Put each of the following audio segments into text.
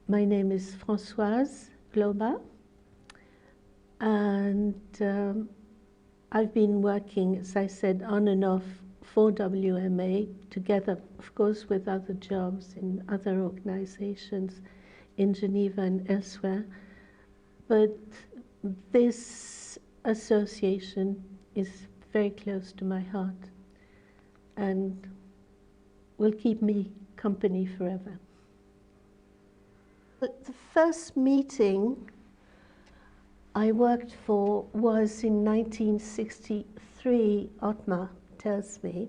My name is Françoise Globa, and I've been working, as I said, on and off for WMA, together, of course, with other jobs in other organizations in Geneva and elsewhere. But this association is very close to my heart and will keep me company forever. The first meeting I worked for was in 1963, Otmar tells me.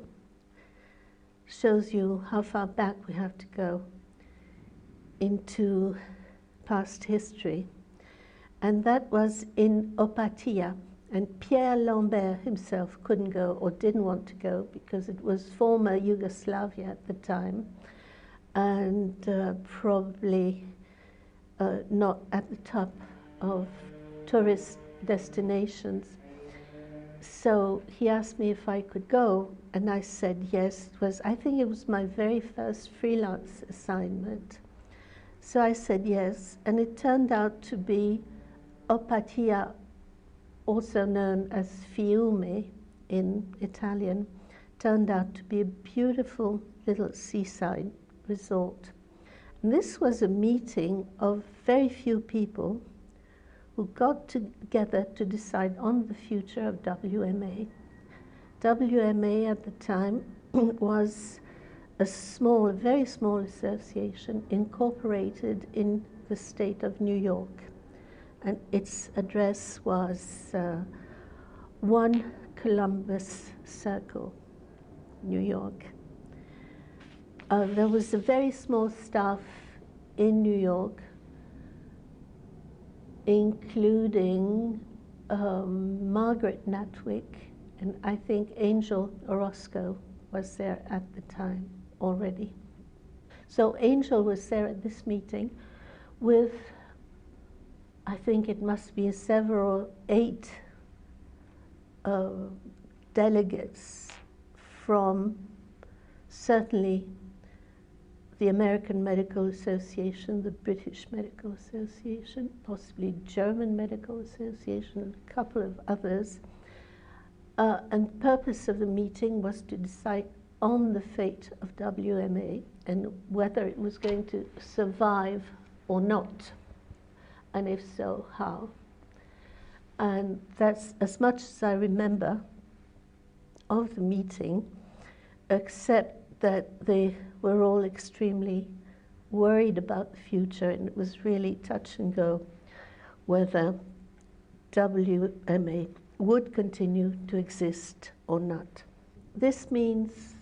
Shows you how far back we have to go into past history. And that was in Opatija. And Pierre Lambert himself couldn't go or didn't want to go because it was former Yugoslavia at the time, and probably not at the top of tourist destinations. So he asked me if I could go, and I said yes. I think it was my very first freelance assignment. So I said yes, and it turned out to be Opatija, also known as Fiume in Italian, turned out to be a beautiful little seaside resort. And this was a meeting of very few people who got together to decide on the future of WMA. WMA at the time was a small, very small association incorporated in the state of New York. And its address was 1 Columbus Circle, New York. There was a very small staff in New York, including Margaret Natwick, and I think Angel Orozco was there at the time already. So Angel was there at this meeting with, I think it must be 7 or 8 delegates from certainly the American Medical Association, the British Medical Association, possibly German Medical Association, and a couple of others. And the purpose of the meeting was to decide on the fate of WMA and whether it was going to survive or not, and if so, how. And that's as much as I remember of the meeting, except that they were all extremely worried about the future, and it was really touch and go whether WMA would continue to exist or not. This means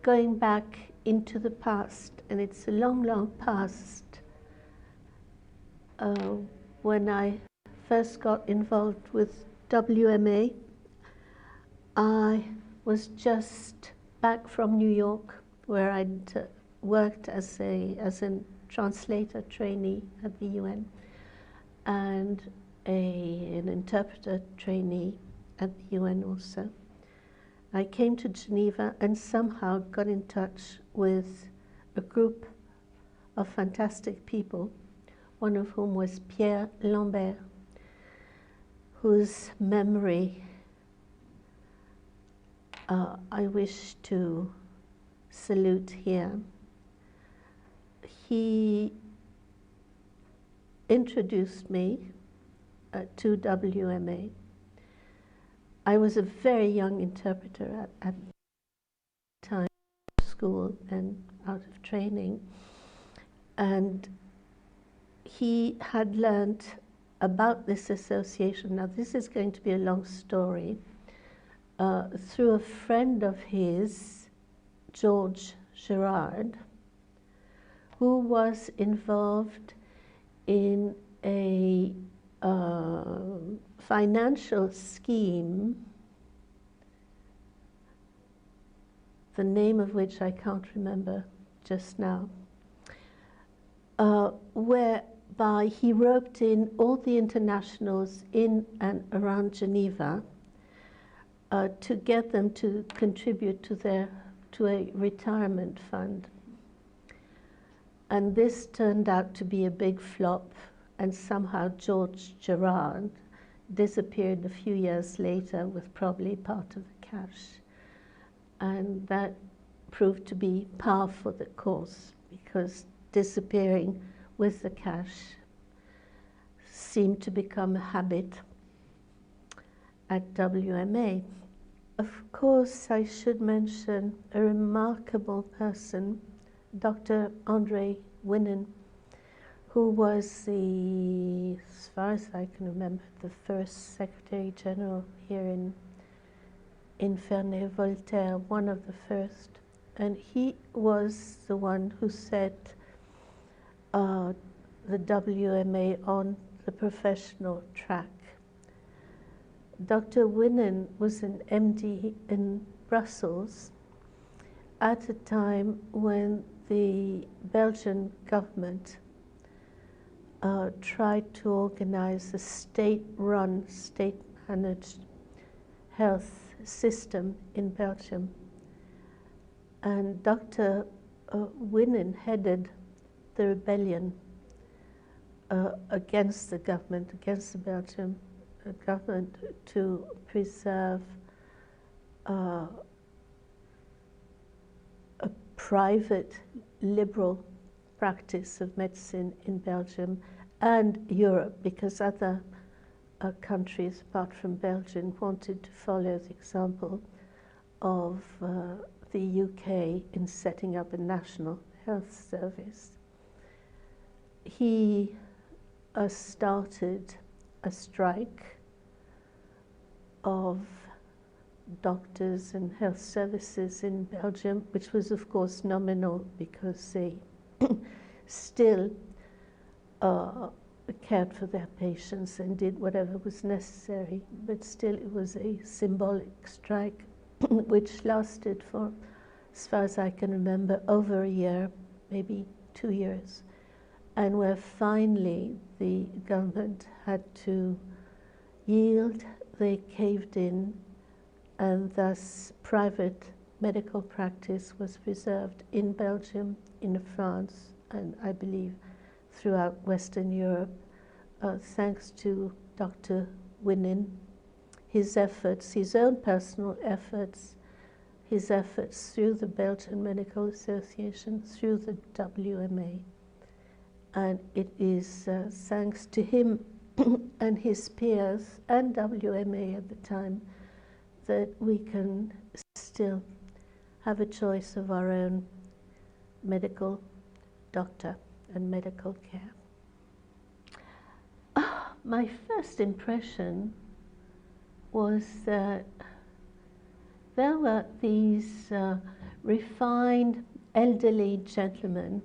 going back into the past, and it's a long, long past. When I first got involved with WMA, I was just back from New York, where I'd worked as a translator trainee at the UN and an interpreter trainee at the UN also. I came to Geneva and somehow got in touch with a group of fantastic people, one of whom was Pierre Lambert, whose memory I wish to salute here. He introduced me to WMA. I was a very young interpreter at the time, school and out of training, and he had learned about this association. Now, this is going to be a long story. Through a friend of his, George Gerard, who was involved in a financial scheme, the name of which I can't remember just now, whereby he roped in all the internationals in and around Geneva to get them to contribute to a retirement fund. And this turned out to be a big flop, and somehow George Gerard disappeared a few years later with probably part of the cash. And that proved to be par for the course, because disappearing with the cash seemed to become a habit at WMA. Of course, I should mention a remarkable person, Dr. Andre Winnen, who was the, as far as I can remember, the first Secretary General here in Ferney-Voltaire, one of the first. And he was the one who set the WMA on the professional track. Dr. Winnen was an MD in Brussels at a time when the Belgian government tried to organize a state-run, state-managed health system in Belgium. And Dr. Winnen headed the rebellion against the government, against the Belgian government, to preserve a private liberal practice of medicine in Belgium and Europe, because other countries apart from Belgium wanted to follow the example of the UK in setting up a national health service. He started a strike of doctors and health services in Belgium, which was of course nominal because they still cared for their patients and did whatever was necessary, but still it was a symbolic strike which lasted for, as far as I can remember, over a year, maybe 2 years, and where finally the government had to yield. They caved in, and thus private medical practice was preserved in Belgium, in France, and I believe throughout Western Europe, thanks to Dr. Winnen, his efforts, his own personal efforts, his efforts through the Belgian Medical Association, through the WMA. And it is thanks to him and his peers and WMA at the time that we can still have a choice of our own medical doctor and medical care. My first impression was that there were these refined elderly gentlemen,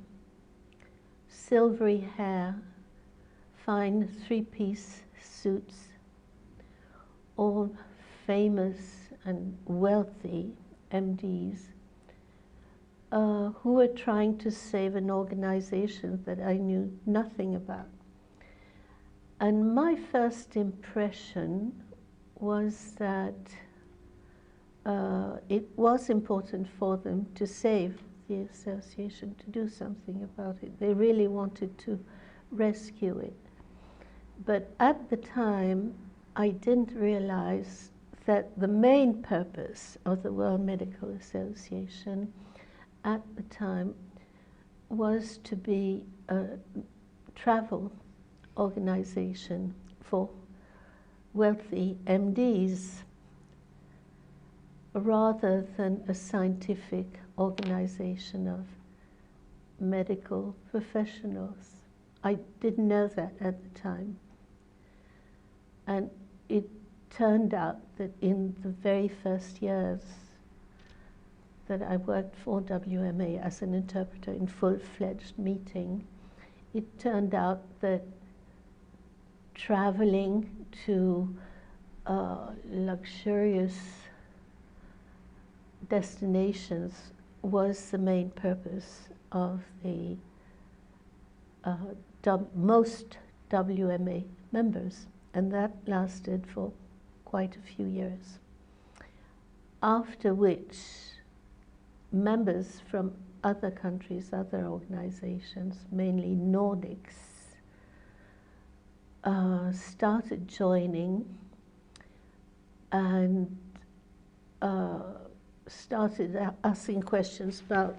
silvery hair, fine three-piece suits, all famous and wealthy MDs, who were trying to save an organization that I knew nothing about. And my first impression was that it was important for them to save the association, to do something about it. They really wanted to rescue it. But at the time, I didn't realize that the main purpose of the World Medical Association at the time was to be a travel organization for wealthy MDs rather than a scientific organization of medical professionals. I didn't know that at the time. And it turned out that in the very first years that I worked for WMA as an interpreter in full-fledged meeting, it turned out that traveling to luxurious destinations was the main purpose of the most WMA members, and that lasted for quite a few years. After which, members from other countries, other organizations, mainly Nordics, started joining and started asking questions about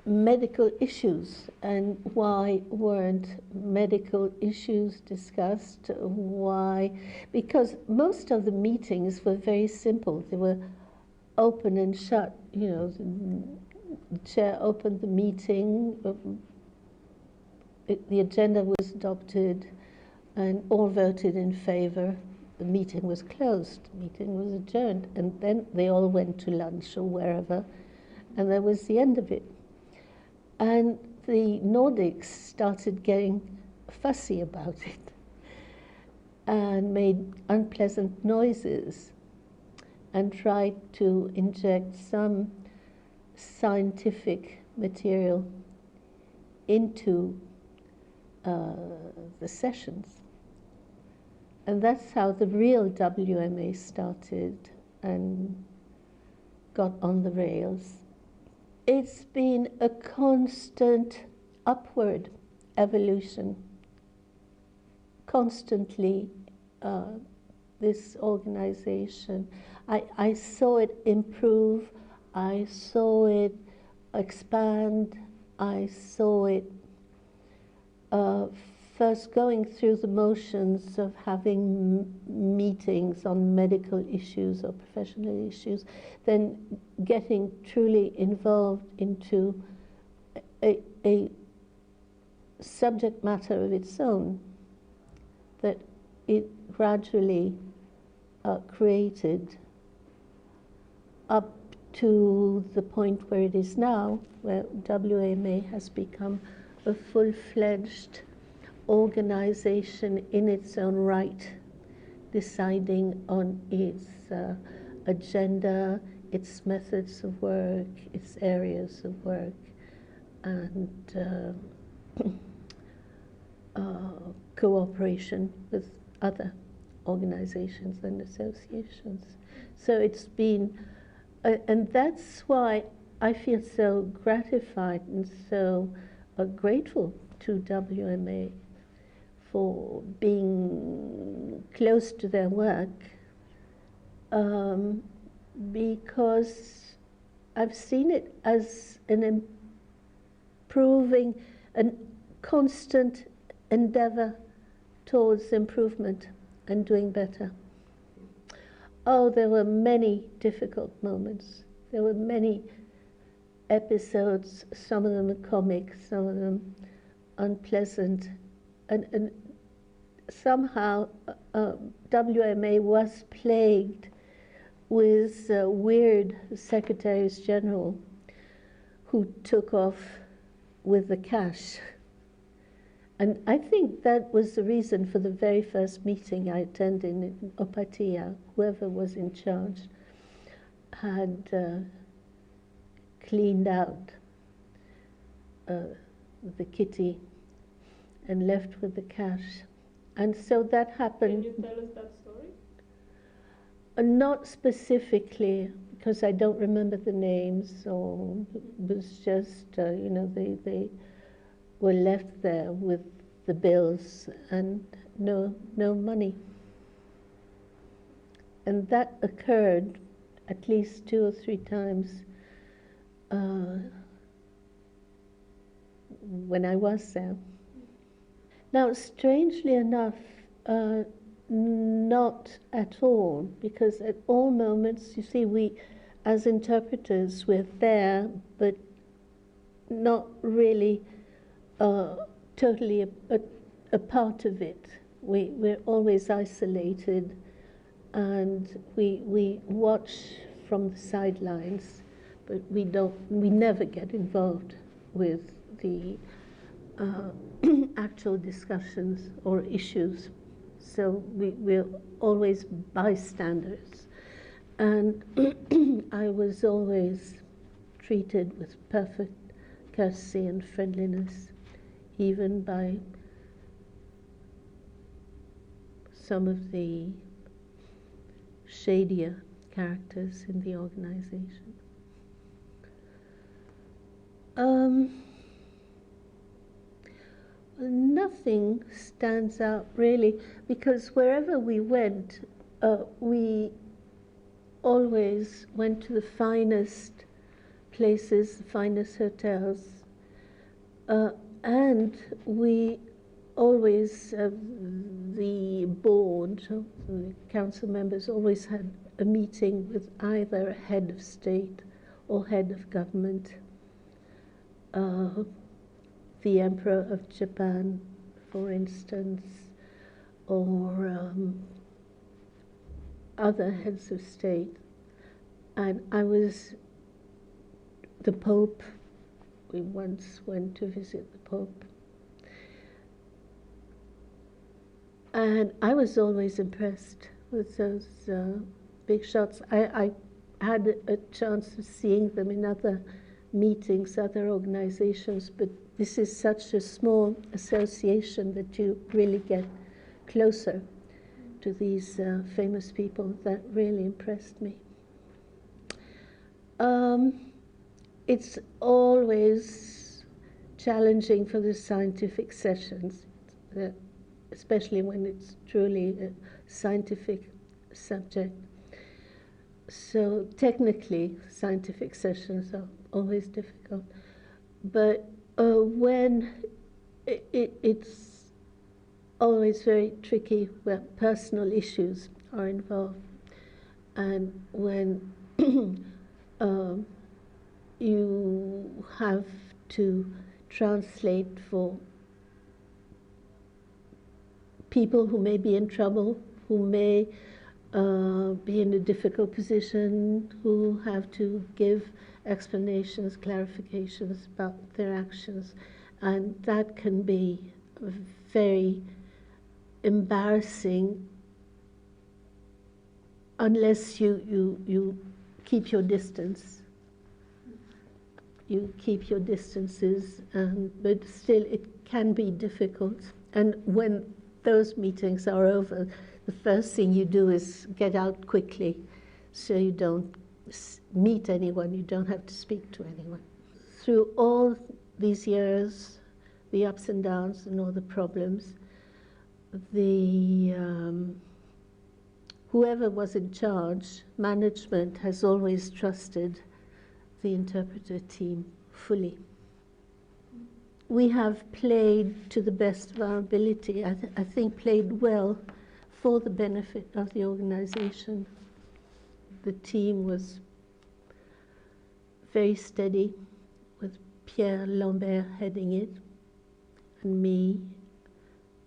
medical issues and why weren't medical issues discussed, why, because most of the meetings were very simple. They were open and shut, you know, the chair opened the meeting, the agenda was adopted and all voted in favor. The meeting was closed, the meeting was adjourned, and then they all went to lunch or wherever, and that was the end of it. And the Nordics started getting fussy about it and made unpleasant noises and tried to inject some scientific material into the sessions. And that's how the real WMA started and got on the rails. It's been a constant upward evolution. Constantly, this organization, I saw it improve, I saw it expand, I saw it first going through the motions of having meetings on medical issues or professional issues, then getting truly involved into a subject matter of its own that it gradually created up to the point where it is now, where WMA has become a full-fledged organization in its own right, deciding on its agenda, its methods of work, its areas of work, and cooperation with other organizations and associations. So it's been, and that's why I feel so gratified and so grateful to WMA for being close to their work, because I've seen it as an improving, a constant endeavor towards improvement and doing better. Oh, there were many difficult moments. There were many episodes, some of them comic, some of them unpleasant, and somehow WMA was plagued with weird secretaries general who took off with the cash. And I think that was the reason for the very first meeting I attended in Opatija. Whoever was in charge had cleaned out the kitty and left with the cash. And so that happened. Can you tell us that story? Not specifically, because I don't remember the names, or it was just, you know, they were left there with the bills and no money. And that occurred at least 2 or 3 times when I was there. Now, strangely enough, not at all, because at all moments, you see, we, as interpreters, we're there, but not really totally a part of it. We're always isolated, and we watch from the sidelines, but we never get involved with the actual discussions or issues. So we're always bystanders. And I was always treated with perfect courtesy and friendliness, even by some of the shadier characters in the organization. Nothing stands out really, because wherever we went, we always went to the finest places, the finest hotels, and we always, the board, the council members always had a meeting with either a head of state or head of government. The Emperor of Japan, for instance, or other heads of state. And the Pope, we once went to visit the Pope. And I was always impressed with those big shots. I had a chance of seeing them in other meetings, other organizations, but this is such a small association that you really get closer to these famous people. That really impressed me. It's always challenging for the scientific sessions, especially when it's truly a scientific subject. So technically, scientific sessions are always difficult. But when it's always very tricky where personal issues are involved, and when you have to translate for people who may be in trouble, who may be in a difficult position, who have to give explanations, clarifications about their actions, and that can be very embarrassing unless you keep your distance. You keep your distances, but still it can be difficult. And when those meetings are over, the first thing you do is get out quickly so you don't meet anyone, you don't have to speak to anyone. Through all these years, the ups and downs and all the problems, whoever was in charge, management has always trusted the interpreter team fully. We have played to the best of our ability, I think played well for the benefit of the organization. The team was very steady, with Pierre Lambert heading it, and me,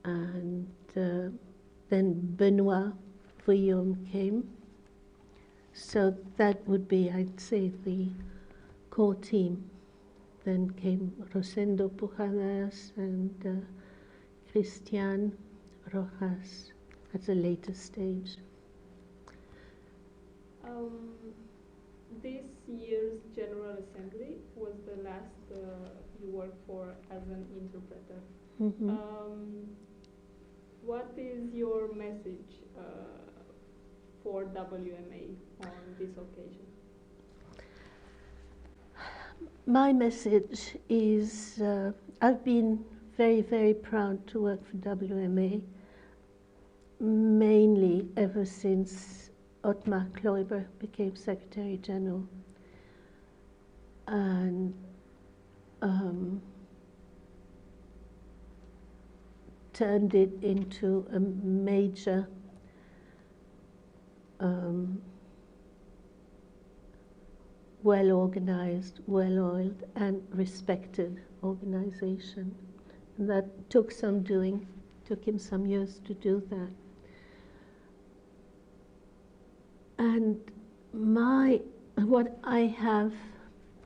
and then Benoit Vuillaume came. So that would be, I'd say, the core team. Then came Rosendo Pujadas and Christian Rojas at a later stage. This year's General Assembly was the last you worked for as an interpreter. Mm-hmm. What is your message for WMA on this occasion? My message is I've been very, very proud to work for WMA, mainly ever since Ottmar Kloiber became Secretary General, and turned it into a major well-organized, well-oiled, and respected organization. And that took some doing, took him some years to do that. And what I have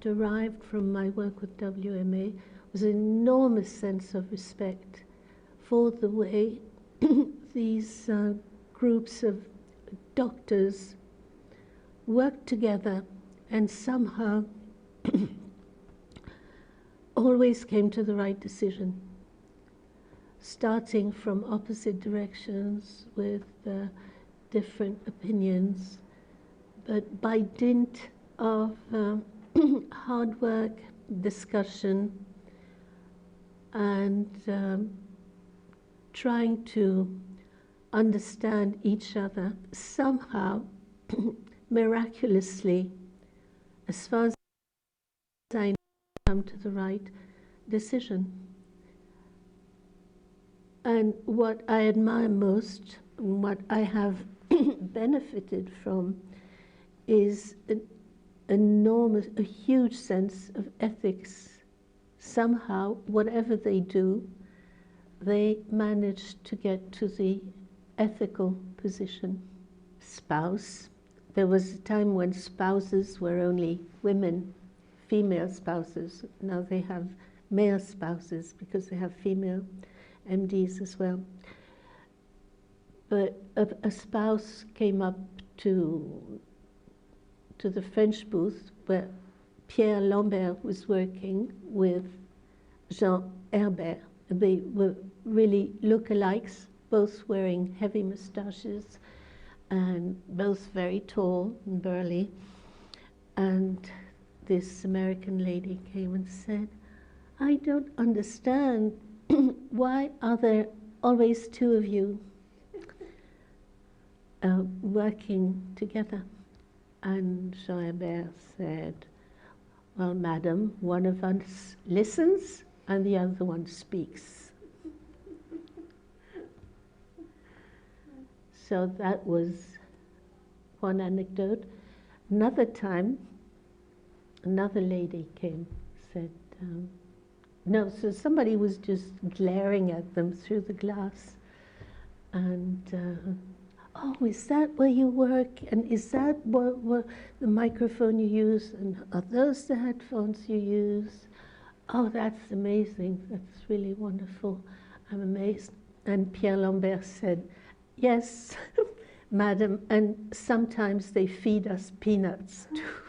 derived from my work with WMA was an enormous sense of respect for the way these groups of doctors work together and somehow always came to the right decision, starting from opposite directions with different opinions, but by dint of hard work, discussion and trying to understand each other, somehow, miraculously, as far as I know, come to the right decision. And what I admire most, what I have benefited from, is an enormous, a huge sense of ethics. Somehow, whatever they do, they manage to get to the ethical position. Spouse. There was a time when spouses were only women, female spouses. Now they have male spouses because they have female MDs as well. But a spouse came up to the French booth where Pierre Lambert was working with Jean Herbert. They were really look-alikes, both wearing heavy moustaches and both very tall and burly. And this American lady came and said, "I don't understand, why are there always two of you working together?" And Jean Herbert said, "Well, madam, one of us listens and the other one speaks." So that was one anecdote. Another time, another lady came, said, no, so somebody was just glaring at them through the glass. And, "Oh, is that where you work? And is that what the microphone you use? And are those the headphones you use? Oh, that's amazing. That's really wonderful. I'm amazed." And Pierre Lambert said, "Yes, madam, and sometimes they feed us peanuts too."